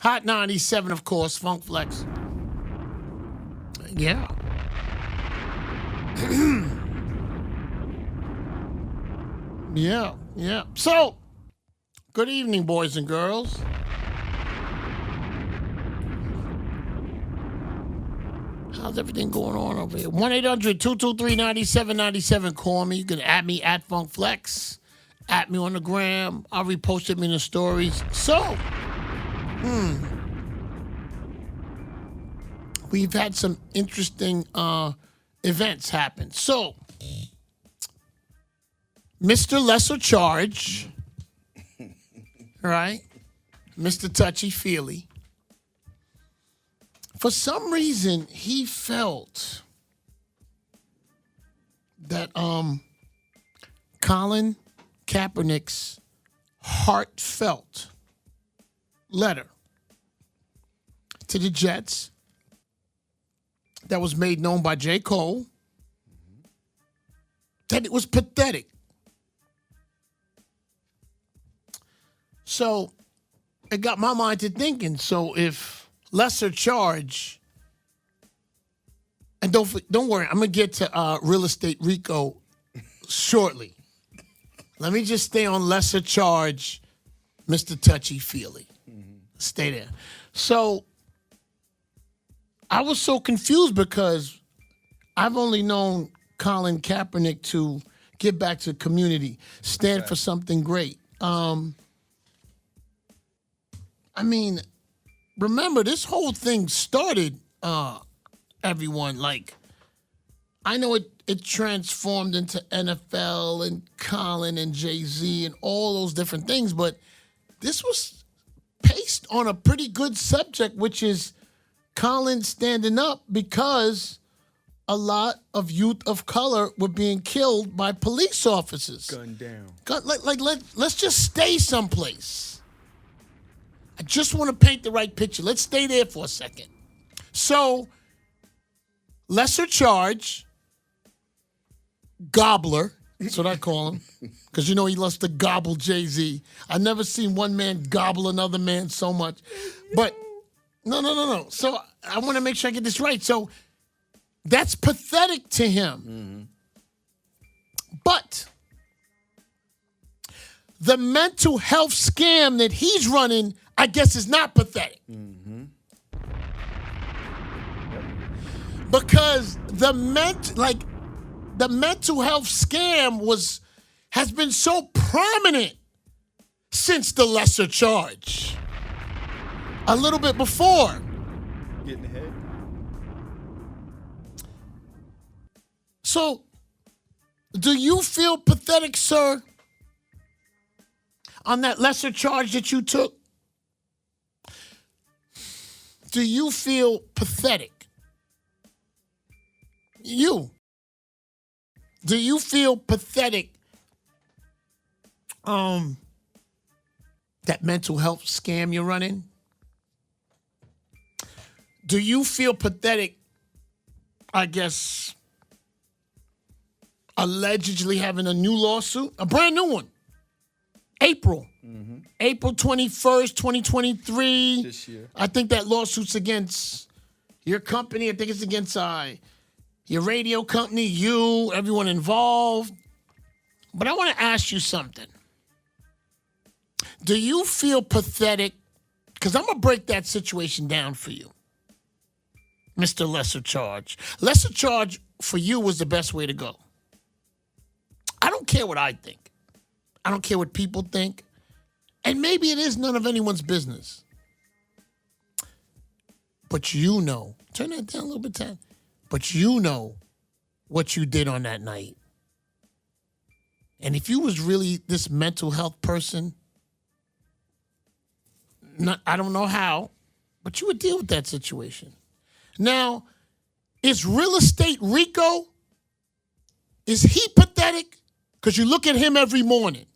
Hot 97, of course, Funk Flex. Yeah. Yeah. So, good evening, boys and girls. How's everything going on over here? 1-800-223-9797. Call me. You can add me at Funk Flex. At me on the gram. I'll repost it in the stories. So, we've had some interesting events happen. So, Mr. Lesser Charge, right? Mr. Touchy Feely. For some reason, he felt that Colin Kaepernick's heartfelt letter to the Jets that was made known by J. Cole, that it was pathetic. So it got my mind to thinking, so if Lesser Charge, and don't worry, I'm going to get to real estate Rico shortly. Let me just stay on Lesser Charge, Mr. Touchy Feely. Stay there. So I was so confused because I've only known Colin Kaepernick to give back to the community, stand for something great. I mean, remember, this whole thing started, everyone, like, I know it transformed into NFL and Colin and Jay-Z and all those different things, but this was based on a pretty good subject, which is Colin standing up because a lot of youth of color were being killed by police officers. Gunned down. Let's just stay someplace. I just want to paint the right picture. Let's stay there for a second. So, Lesser Charge, Gobbler, that's what I call him, because you know he loves to gobble Jay-Z. I've never seen one man gobble another man so much. But, no. So, I want to make sure I get this right. So, that's pathetic to him. But the mental health scam that he's running, I guess, is not pathetic. Because the mental health scam has been so prominent since the Lesser Charge. A little bit before. Getting ahead. So, do you feel pathetic, sir, on that lesser charge that you took? Do you feel pathetic? Do you feel pathetic that mental health scam you're running? Do you feel pathetic, I guess, allegedly having a new lawsuit, a brand new one, April 21st, 2023. This year. I think that lawsuit's against your company. I think it's against your radio company, you, everyone involved. But I want to ask you something. Do you feel pathetic? Because I'm going to break that situation down for you, Mr. Lesser Charge. Lesser Charge for you was the best way to go. I don't care what I think. I don't care what people think. And maybe it is none of anyone's business. But you know, turn that down a little bit, Tad. But you know what you did on that night. And if you was really this mental health person, I don't know how, but you would deal with that situation. Now, is real estate Rico, is he pathetic? Because you look at him every morning.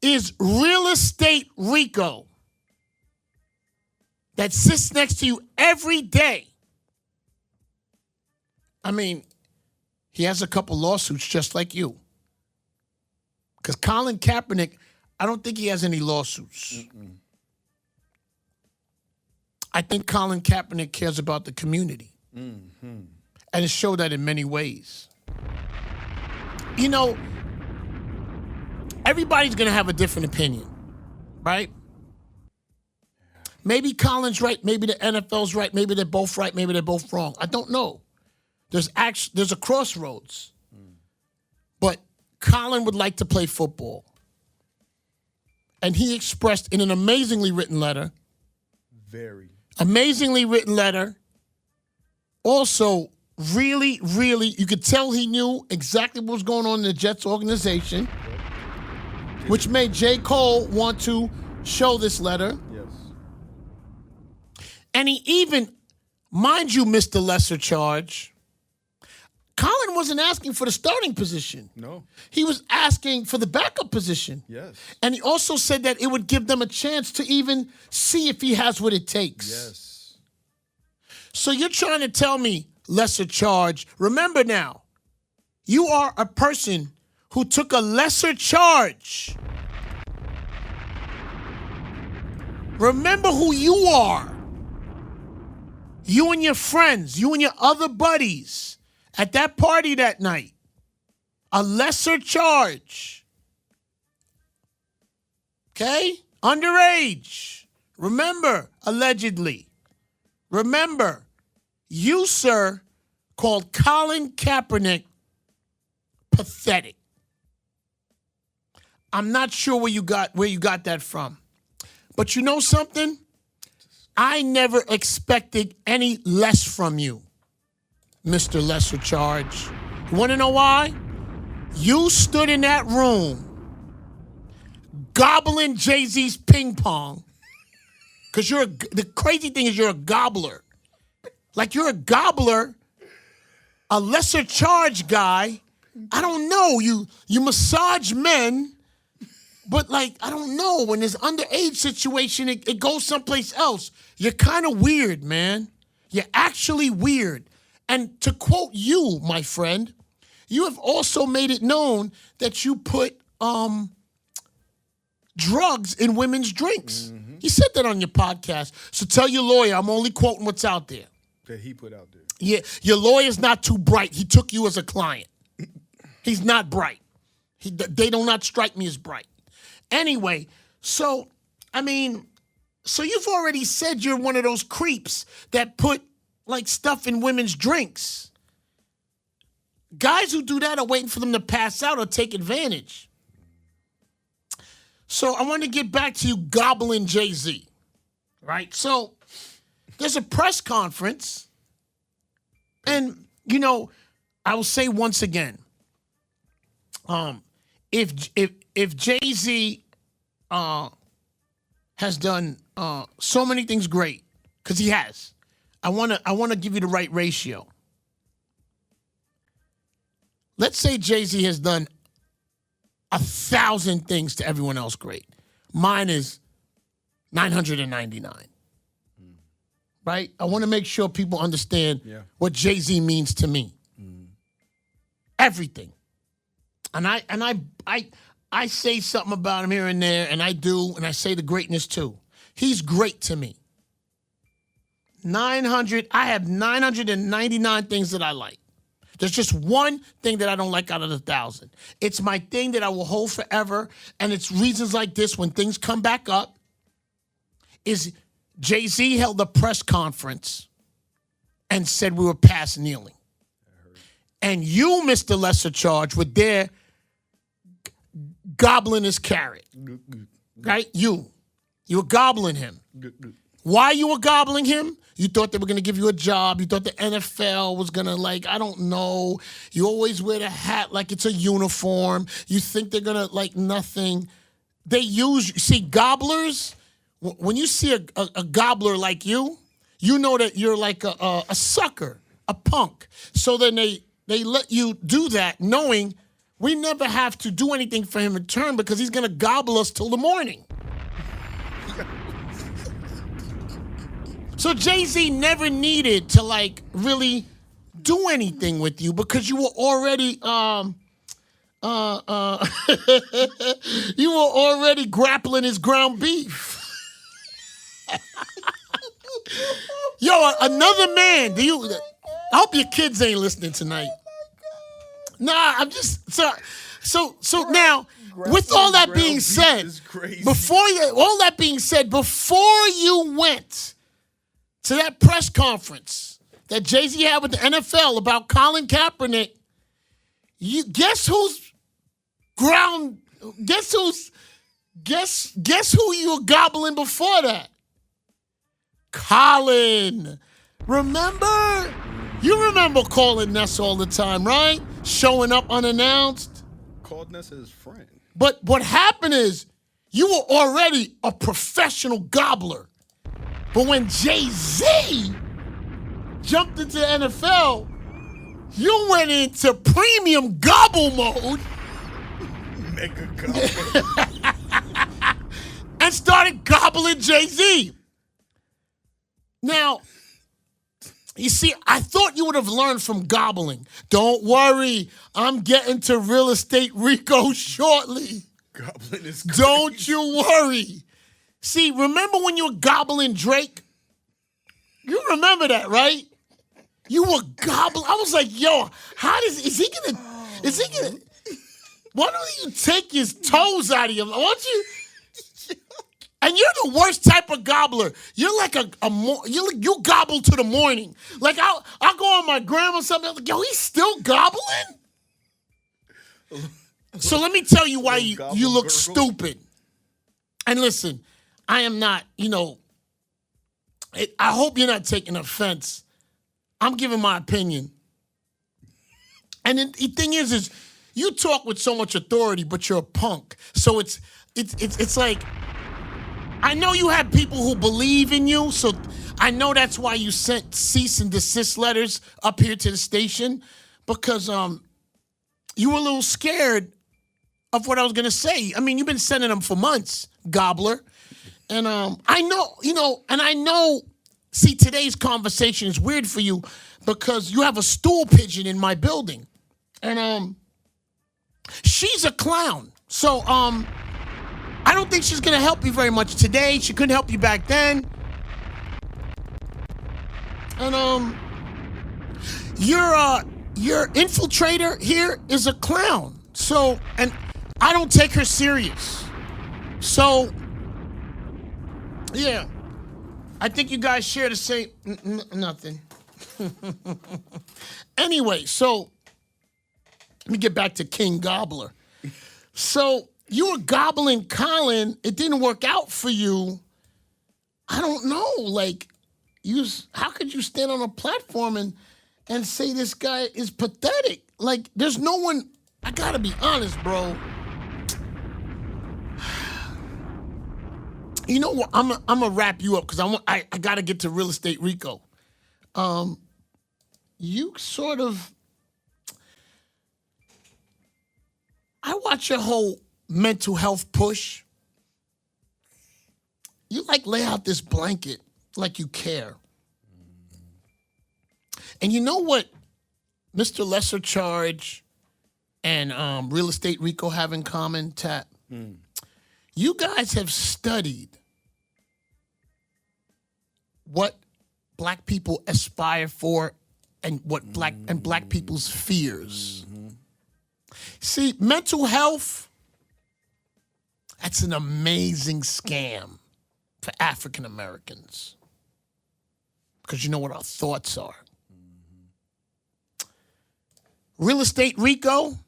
Is real estate Rico that sits next to you every day? I mean, he has a couple lawsuits just like you. Because Colin Kaepernick, I don't think he has any lawsuits. I think Colin Kaepernick cares about the community. Mm-hmm. And it showed that in many ways. You know, everybody's going to have a different opinion, right? Maybe Colin's right, maybe the NFL's right, maybe they're both right, maybe they're both wrong. I don't know. There's a crossroads. But Colin would like to play football. And he expressed in an amazingly written letter. Amazingly written letter. Also, really, really, you could tell he knew exactly what was going on in the Jets organization, which made J. Cole want to show this letter. Yes. And he even, mind you, Mr. Lesser Charge, Colin wasn't asking for the starting position. No. He was asking for the backup position. Yes. And he also said that it would give them a chance to even see if he has what it takes. Yes. So you're trying to tell me, Lesser Charge, remember now, you are a person who took a lesser charge. Remember who you are. You and your friends, you and your other buddies at that party that night. A lesser charge. Okay? Underage. Remember, allegedly. Remember, you, sir, called Colin Kaepernick pathetic. I'm not sure where you got that from. But you know something? I never expected any less from you, Mr. Lesser Charge. You want to know why? You stood in that room gobbling Jay-Z's ping pong because the crazy thing is you're a gobbler. Like you're a gobbler, a lesser charge guy. I don't know. You massage men, but like, I don't know. When there's underage situation, it goes someplace else. You're kind of weird, man. You're actually weird. And to quote you, my friend, you have also made it known that you put drugs in women's drinks. Mm-hmm. You said that on your podcast. So tell your lawyer, I'm only quoting what's out there. That he put out there. Yeah, your lawyer's not too bright. He took you as a client. He's not bright. They do not strike me as bright. Anyway, so you've already said you're one of those creeps that put like stuff in women's drinks. Guys who do that are waiting for them to pass out or take advantage. So I want to get back to you gobbling Jay-Z, right? So there's a press conference, and, you know, I will say once again, if Jay-Z has done so many things great, because he has, I want to give you the right ratio. Let's say Jay-Z has done 1,000 things to everyone else great. Mine is 999. Right? I want to make sure people understand what Jay-Z means to me. Everything. And I say something about him here and there, and I do, and I say the greatness too. He's great to me. I have 999 things that I like. There's just one thing that I don't like out of the 1,000. It's my thing that I will hold forever, and it's reasons like this when things come back up, is Jay-Z held a press conference and said we were past kneeling. And you, Mr. Lesser Charge, were there gobbling his carrot. Right? You were gobbling him. Why you were gobbling him? You thought they were going to give you a job. You thought the NFL was going to, I don't know. You always wear the hat like it's a uniform. You think they're going to, nothing. See, gobblers, when you see a gobbler like you know that you're like a sucker, a punk. So then they let you do that knowing we never have to do anything for him in return because he's going to gobble us till the morning. So Jay-Z never needed to really do anything with you because you were already you were already grappling his ground beef. Yo, another man. I hope your kids ain't listening tonight. Nah, I'm just so now. With all that being said, before you went to that press conference that Jay-Z had with the NFL about Colin Kaepernick, guess who you were gobbling before that? Colin. Remember? You remember calling Ness all the time, right? Showing up unannounced. Called Ness his friend. But what happened is you were already a professional gobbler. But when Jay-Z jumped into the NFL, you went into premium gobble mode. Mega gobbler. And started gobbling Jay-Z. Now, you see, I thought you would have learned from gobbling. Don't worry, I'm getting to real estate Rico shortly. Gobbling is crazy. Don't you worry. See, remember when you were gobbling Drake? You remember that, right? You were gobbling. I was like, yo, is he gonna, why don't you take his toes out of him? Why don't you? And you're the worst type of gobbler. You're like you gobble to the morning. Like I'll go on my gram or something. I'm like, yo, he's still gobbling? So let me tell you why you look stupid. And listen, I am not, I hope you're not taking offense. I'm giving my opinion. And the thing is you talk with so much authority, but you're a punk. So it's like, I know you have people who believe in you, so I know that's why you sent cease and desist letters up here to the station, because you were a little scared of what I was gonna say. I mean, you've been sending them for months, Gobbler, and I know. See, today's conversation is weird for you because you have a stool pigeon in my building, and she's a clown, so I don't think she's going to help you very much today. She couldn't help you back then. And your infiltrator here is a clown. So, and I don't take her serious. So, yeah. I think you guys share the same nothing. Anyway, so let me get back to King Gobbler. So, you were gobbling Colin. It didn't work out for you. I don't know. Like, how could you stand on a platform and say this guy is pathetic? Like, there's no one. I gotta be honest, bro. You know what? I'm gonna wrap you up because I gotta get to real estate Rico. You sort of. I watch your whole mental health push. You lay out this blanket like you care. And you know what Mr. Lesser Charge and Real Estate Rico have in common, Tap? You guys have studied what black people aspire for and what black people's fears. See, mental health, that's an amazing scam for African Americans. Because you know what our thoughts are. Real estate Rico,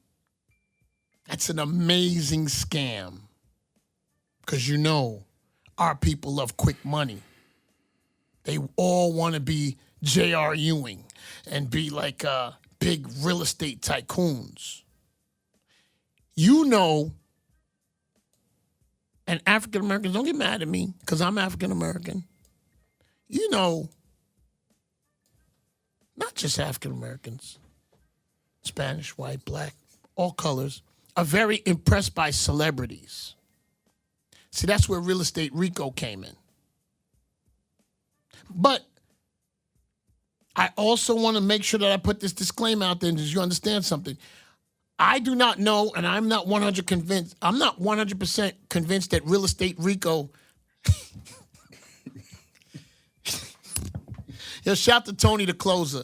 that's an amazing scam. Because you know our people love quick money. They all want to be J.R. Ewing and be like big real estate tycoons. You know, and African Americans, don't get mad at me because I'm African American. You know, not just African Americans, Spanish, white, black, all colors, are very impressed by celebrities. See, that's where Real Estate Rico came in. But I also want to make sure that I put this disclaimer out there because you understand something. I do not know, and I'm not 100% convinced that Real Estate Rico Yo, shout to Tony the closer.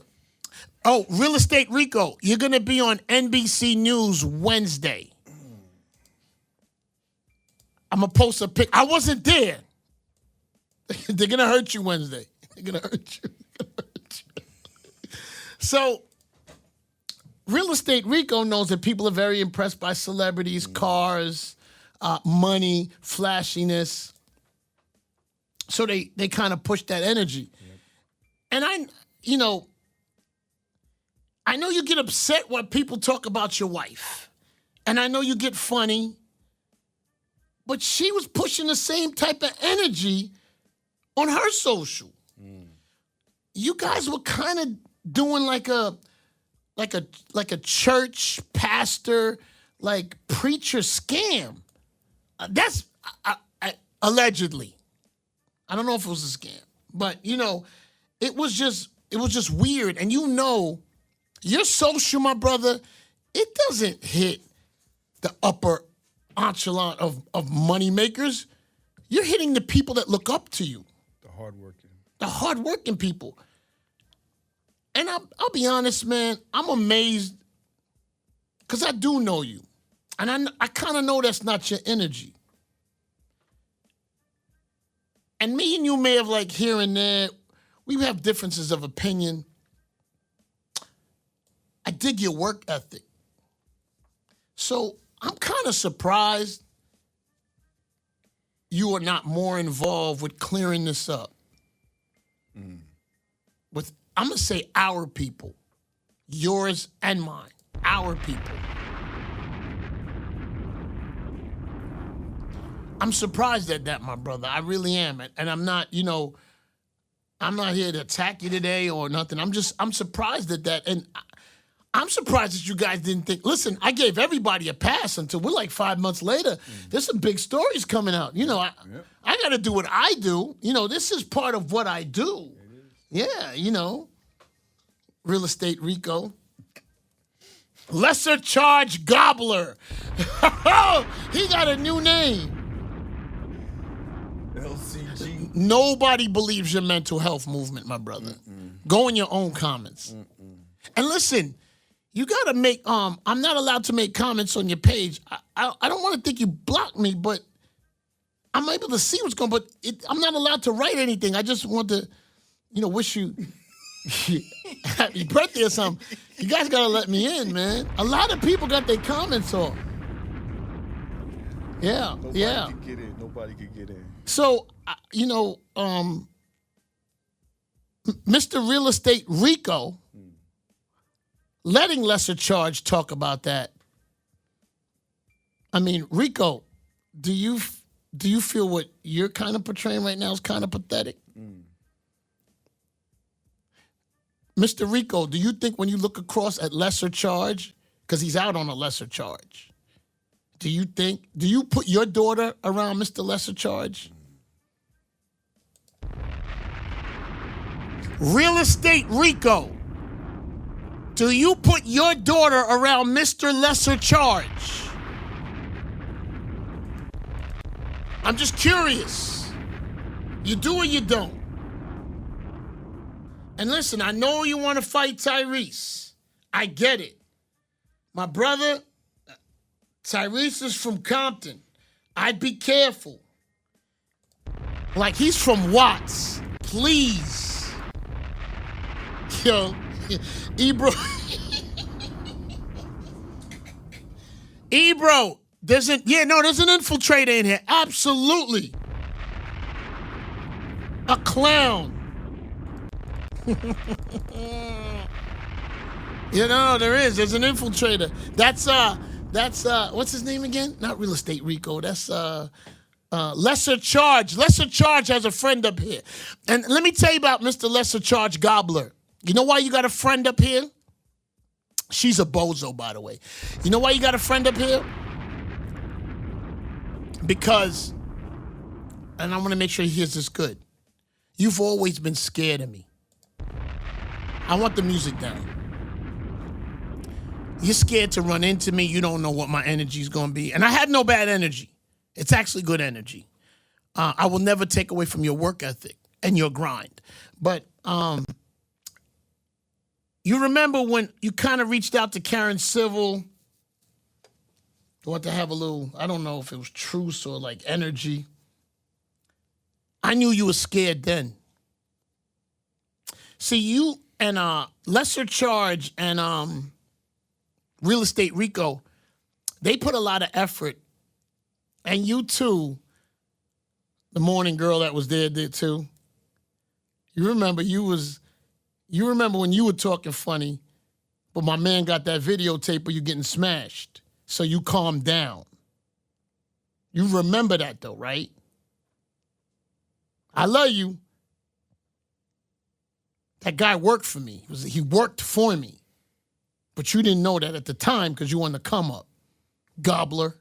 Oh, Real Estate Rico, you're going to be on NBC News Wednesday. I'm going to post a pic. I wasn't there. They're going to hurt you Wednesday. They're going to hurt you. So, Real Estate Rico knows that people are very impressed by celebrities, cars, money, flashiness. So they kind of push that energy. Yep. And I know you get upset when people talk about your wife. And I know you get funny. But she was pushing the same type of energy on her social. You guys were kind of doing like a church pastor, like preacher scam. That's allegedly. I don't know if it was a scam, but it was just weird. And your social, my brother, it doesn't hit the upper echelon of money makers. You're hitting the people that look up to you. The hardworking people. And I'll be honest, man, I'm amazed because I do know you. And I kind of know that's not your energy. And me and you may have like here and there, we have differences of opinion. I dig your work ethic. So I'm kind of surprised you are not more involved with clearing this up. With, I'm going to say our people, yours and mine, our people. I'm surprised at that, my brother. I really am. And I'm not, I'm not here to attack you today or nothing. I'm surprised at that. And I'm surprised that you guys didn't think, listen, I gave everybody a pass until we're like 5 months later. There's some big stories coming out. I got to do what I do. This is part of what I do. Yeah, Real Estate Rico. Lesser Charge Gobbler. He got a new name. LCG. Nobody believes your mental health movement, my brother. Go in your own comments. And listen, you got to make, I'm not allowed to make comments on your page. I don't want to think you blocked me, but I'm able to see what's going on. But I'm not allowed to write anything. I just want to, wish you happy birthday or something. You guys got to let me in, man. A lot of people got their comments off. Yeah, Nobody could get in. Nobody could get in. So, Mr. Real Estate Rico, letting Lesser Charge talk about that. I mean, Rico, do you feel what you're kind of portraying right now is kind of pathetic? Mr. Rico, do you think when you look across at Lesser Charge, because he's out on a lesser charge, do you put your daughter around Mr. Lesser Charge? Real Estate Rico, do you put your daughter around Mr. Lesser Charge? I'm just curious. You do or you don't? And listen, I know you want to fight Tyrese. I get it. My brother, Tyrese is from Compton. I'd be careful. Like, he's from Watts. Please. Yo, Ebro. Ebro, there's an infiltrator in here. Absolutely. A clown. There is. There's an infiltrator. That's what's his name again? Not Real Estate Rico. That's Lesser Charge. Lesser Charge has a friend up here. And let me tell you about Mr. Lesser Charge Gobbler. You know why you got a friend up here? She's a bozo, by the way. You know why you got a friend up here? Because, and I want to make sure he hears this good, you've always been scared of me. I want the music down. You're scared to run into me. You don't know what my energy is going to be. And I have no bad energy. It's actually good energy. I will never take away from your work ethic and your grind. But You remember when you kind of reached out to Karen Civil, wanted to have a little, I don't know if it was truce or like energy. I knew you were scared then. See, you and Lesser Charge and Real Estate Rico, they put a lot of effort. And you too, the morning girl that was there did too. You remember when you were talking funny, but my man got that videotape of you getting smashed. So you calmed down. You remember that though, right? I love you. That guy worked for me. He worked for me. But you didn't know that at the time because you wanted to come up. Gobbler.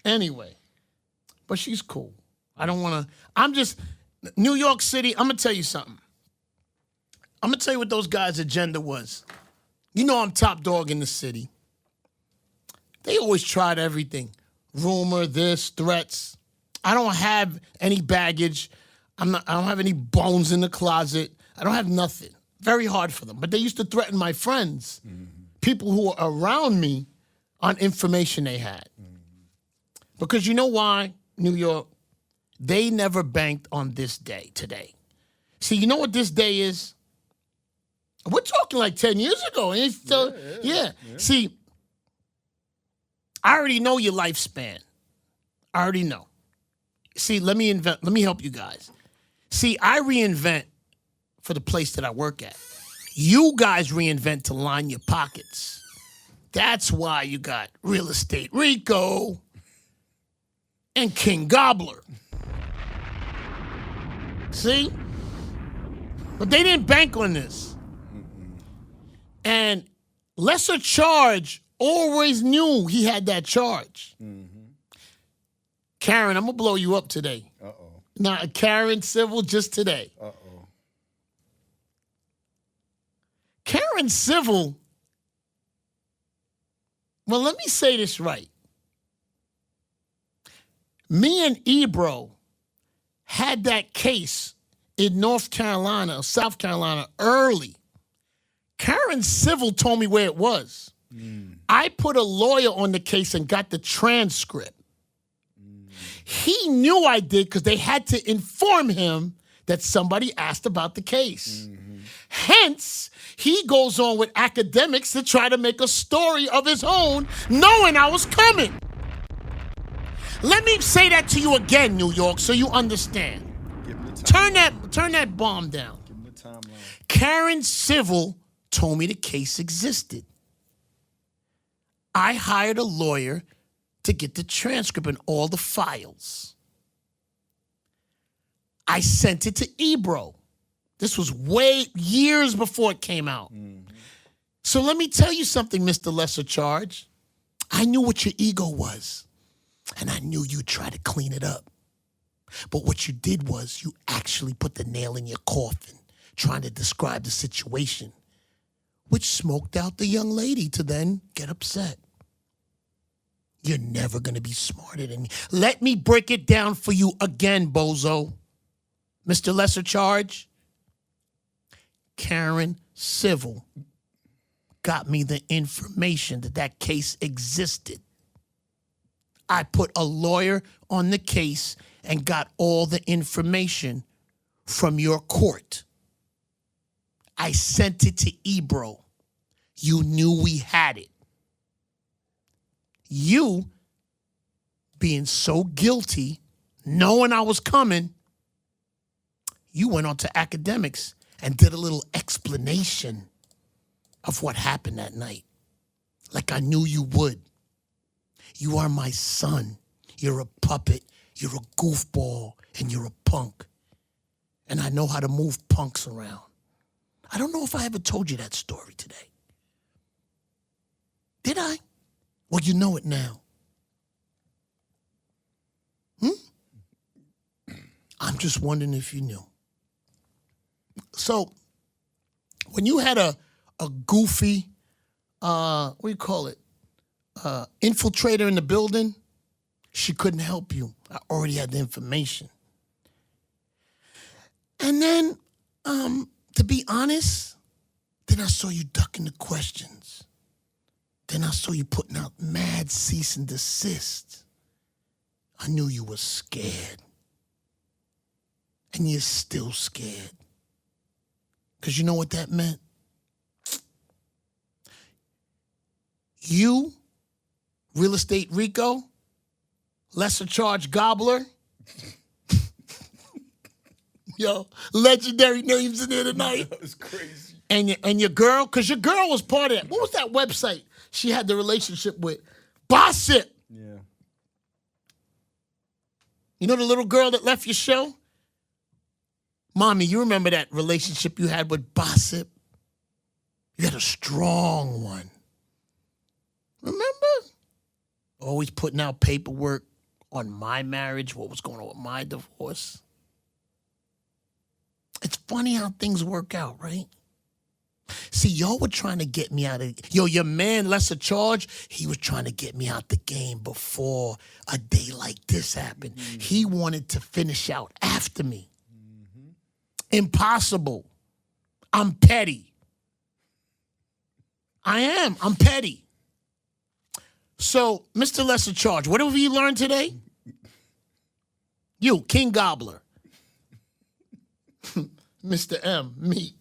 Anyway. But she's cool. I don't want to. New York City, I'm going to tell you something. I'm going to tell you what those guys' agenda was. You know I'm top dog in the city. They always tried everything. Rumor, this, threats. I don't have any baggage. I don't have any bones in the closet. I don't have nothing. Very hard for them. But they used to threaten my friends, people who were around me, on information they had. Because you know why, New York? They never banked on this day today. See, you know what this day is? We're talking like 10 years ago. And it's still, yeah. See, I already know your lifespan. I already know. See, let me help you guys. See, I reinvent for the place that I work at. You guys reinvent to line your pockets. That's why you got Real Estate Rico and King Gobbler. See? But they didn't bank on this. And Lesser Charge always knew he had that charge. Karen, I'm going to blow you up today. Uh-oh. Now, Karen Civil just today. Uh-oh. Karen Civil, well, let me say this right. Me and Ebro had that case in North Carolina or South Carolina early. Karen Civil told me where it was. I put a lawyer on the case and got the transcript. He knew I did because they had to inform him that somebody asked about the case. Hence, he goes on with academics to try to make a story of his own, knowing I was coming. Let me say that to you again, New York, so you understand. Turn that bomb down. Give him the timeline. Karen Civil told me the case existed. I hired a lawyer to get the transcript and all the files. I sent it to Ebro. This was years before it came out. So let me tell you something, Mr. Lesser Charge. I knew what your ego was, and I knew you'd try to clean it up. But what you did was you actually put the nail in your coffin, trying to describe the situation, which smoked out the young lady to then get upset. You're never going to be smarter than me. Let me break it down for you again, bozo. Mr. Lesser Charge, Karen Civil got me the information that case existed. I put a lawyer on the case and got all the information from your court. I sent it to Ebro. You knew we had it. You, being so guilty, knowing I was coming, you went on to academics and did a little explanation of what happened that night. Like I knew you would. You are my son. You're a puppet. You're a goofball. And you're a punk. And I know how to move punks around. I don't know if I ever told you that story today. Did I? Well, you know it now. I'm just wondering if you knew. So, when you had a goofy, what do you call it, infiltrator in the building, she couldn't help you. I already had the information. And then, to be honest, the Then I saw you ducking the questions. Then I saw you putting out mad cease and desist. I knew you were scared. And you're still scared. Because you know what that meant? You, real estate Rico, lesser charge Gobbler. Yo, legendary names in there tonight. That was crazy. And your girl, because your girl was part of that. What was that website she had the relationship with? Gossip. Yeah. You know the little girl that left your show? Mommy, you remember that relationship you had with Gossip? You had a strong one. Remember? Always putting out paperwork on my marriage, what was going on with my divorce. It's funny how things work out, right? See, y'all were trying to get me out of... your man, lesser charge, he was trying to get me out the game before a day like this happened. Mm-hmm. He wanted to finish out after me. Mm-hmm. Impossible. I'm petty. I am. I'm petty. So, Mr. Lesser Charge, what have we learned today? You, King Gobbler. Mr. M, me.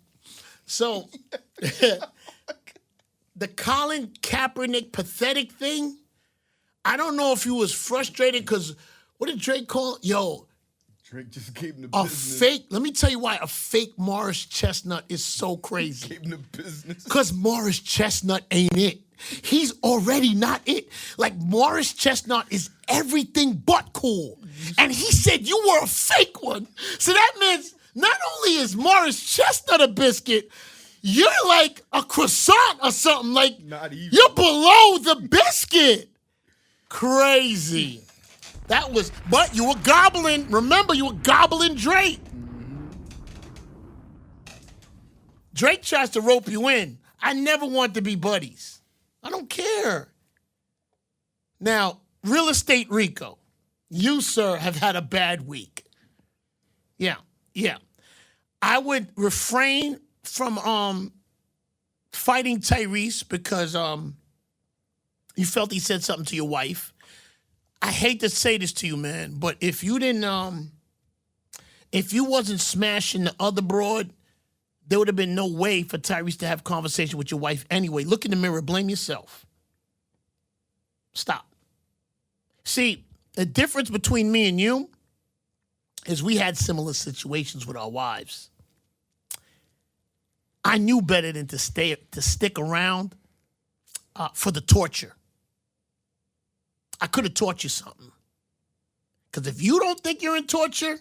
So, the Colin Kaepernick pathetic thing, I don't know if he was frustrated because, what did Drake call it? Yo. Drake just gave him the business. Let me tell you why a fake Morris Chestnut is so crazy. Gave him the business. Because Morris Chestnut ain't it. He's already not it. Like, Morris Chestnut is everything but cool. And he said you were a fake one. So that means not only is Morris Chestnut a biscuit, you're like a croissant or something. Like, not even. You're below the biscuit. Crazy. That was, but you were gobbling. Remember, you were gobbling Drake. Mm-hmm. Drake tries to rope you in. I never want to be buddies. I don't care. Now, real estate Rico, you, sir, have had a bad week. Yeah. I would refrain from fighting Tyrese because you felt he said something to your wife. I hate to say this to you, man, but if you didn't, if you wasn't smashing the other broad, there would have been no way for Tyrese to have conversation with your wife anyway. Look in the mirror, blame yourself. Stop. See, the difference between me and you is we had similar situations with our wives. I knew better than to stick around for the torture. I could have taught you something. Because if you don't think you're in torture,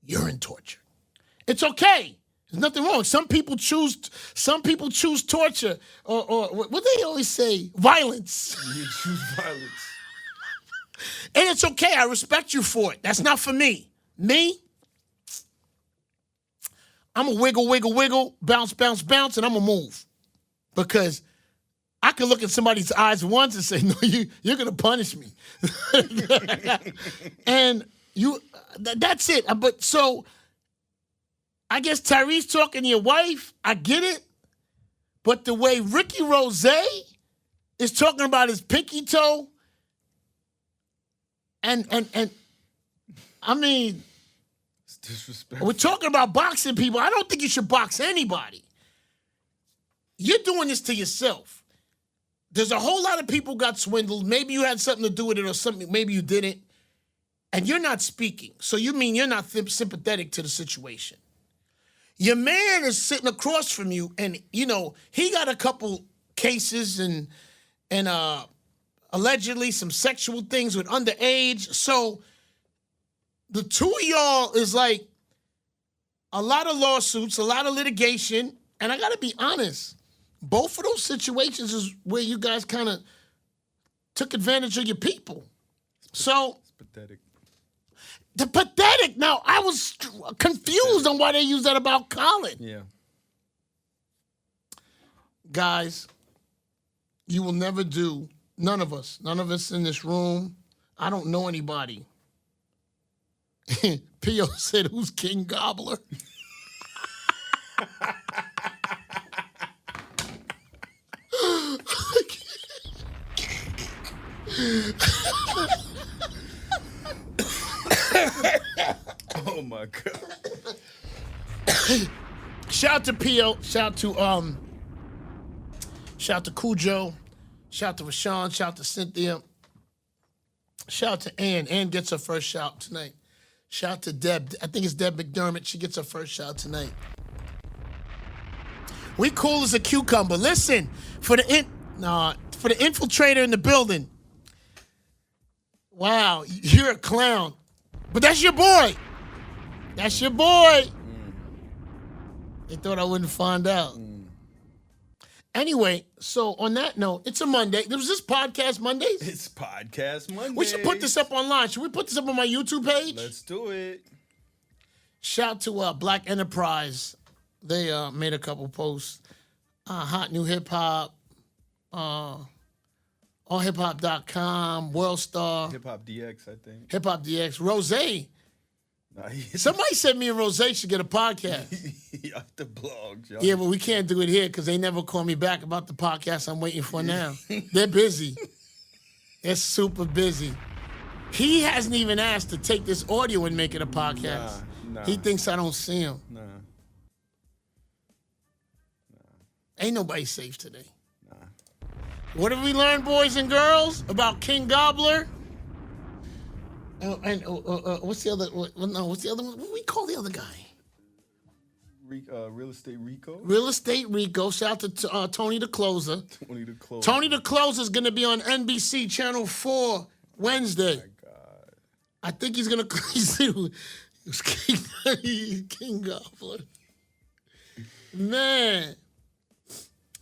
you're in torture. It's okay. There's nothing wrong. Some people choose torture or what they always say, violence. You choose violence. And it's okay. I respect you for it. That's not for me. Me, I'm a wiggle, bounce, and I'm a move. Because I can look at somebody's eyes once and say, no, you're going to punish me. And that's it. But so, I guess Tyrese talking to your wife, I get it. But the way Ricky Rose is talking about his pinky toe, and I mean, it's disrespectful. We're talking about boxing people. I don't think you should box anybody. You're doing this to yourself. There's a whole lot of people got swindled. Maybe you had something to do with it or something. Maybe you didn't. And you're not speaking. So you mean you're not sympathetic to the situation. Your man is sitting across from you, and, you know, he got a couple cases and allegedly some sexual things with underage. So the two of y'all is like a lot of lawsuits, a lot of litigation. And I got to be honest, both of those situations is where you guys kind of took advantage of your people. So it's pathetic. The pathetic. Now, I was confused on why they use that about Colin. Yeah. Guys, you will never do, none of us in this room, I don't know anybody. P.O. said, who's King Gobbler? Oh my God. Shout out to Pio. Shout out to Cujo. Shout out to Rashawn. Shout out to Cynthia. Shout out to Ann. Ann gets her first shout tonight. Shout out to Deb. I think it's Deb McDermott. She gets her first shout tonight. We cool as a cucumber. Listen, for the infiltrator in the building. Wow, you're a clown. But that's your boy. That's your boy. They thought I wouldn't find out. Anyway, so on that note, it's a Monday. Was this podcast Mondays? It's Podcast Monday. We should put this up online. Should we put this up on my YouTube page? Let's do it. Shout to Black Enterprise. They made a couple posts. Hot New Hip Hop. allhiphop.com, WorldStar. Hip Hop DX, I think. Hip Hop DX. Rose. Nah, Somebody said me and Rose should get a podcast. Off the blogs, y'all. Yeah, but we can't do it here because they never call me back about the podcast I'm waiting for now. They're busy. They're super busy. He hasn't even asked to take this audio and make it a podcast. Nah. He thinks I don't see him. Nah. Ain't nobody safe today. Nah. What have we learned, boys and girls, about King Gobbler? What's the other? What's the other one? What do we call the other guy? Real Estate Rico. Real Estate Rico. Shout out to Tony the Closer. Tony the Closer. Tony the Closer is going to be on NBC Channel 4 Wednesday. Oh my God. I think he's going to King Gobbler. Man.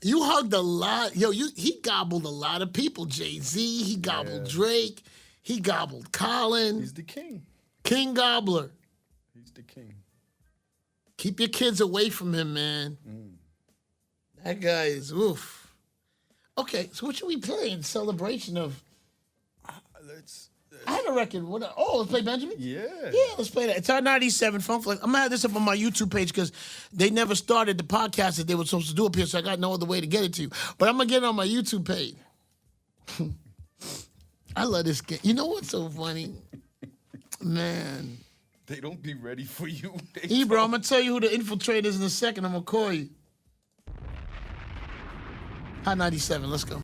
You hugged a lot. Yo, he gobbled a lot of people. Jay-Z, he gobbled Drake. He gobbled Colin. He's the king. King Gobbler. He's the king. Keep your kids away from him, man. That guy is oof. Okay, so what should we play in celebration of? I have a record. Let's play Benjamin? Yeah. Yeah, let's play that. It's our 97 Funk Flex. I'm going to have this up on my YouTube page because they never started the podcast that they were supposed to do up here, so I got no other way to get it to you. But I'm going to get it on my YouTube page. I love this game. You know what's so funny? Man. They don't be ready for you. Bro, I'm going to tell you who the infiltrator is in a second. I'm going to call you. Hot 97, let's go.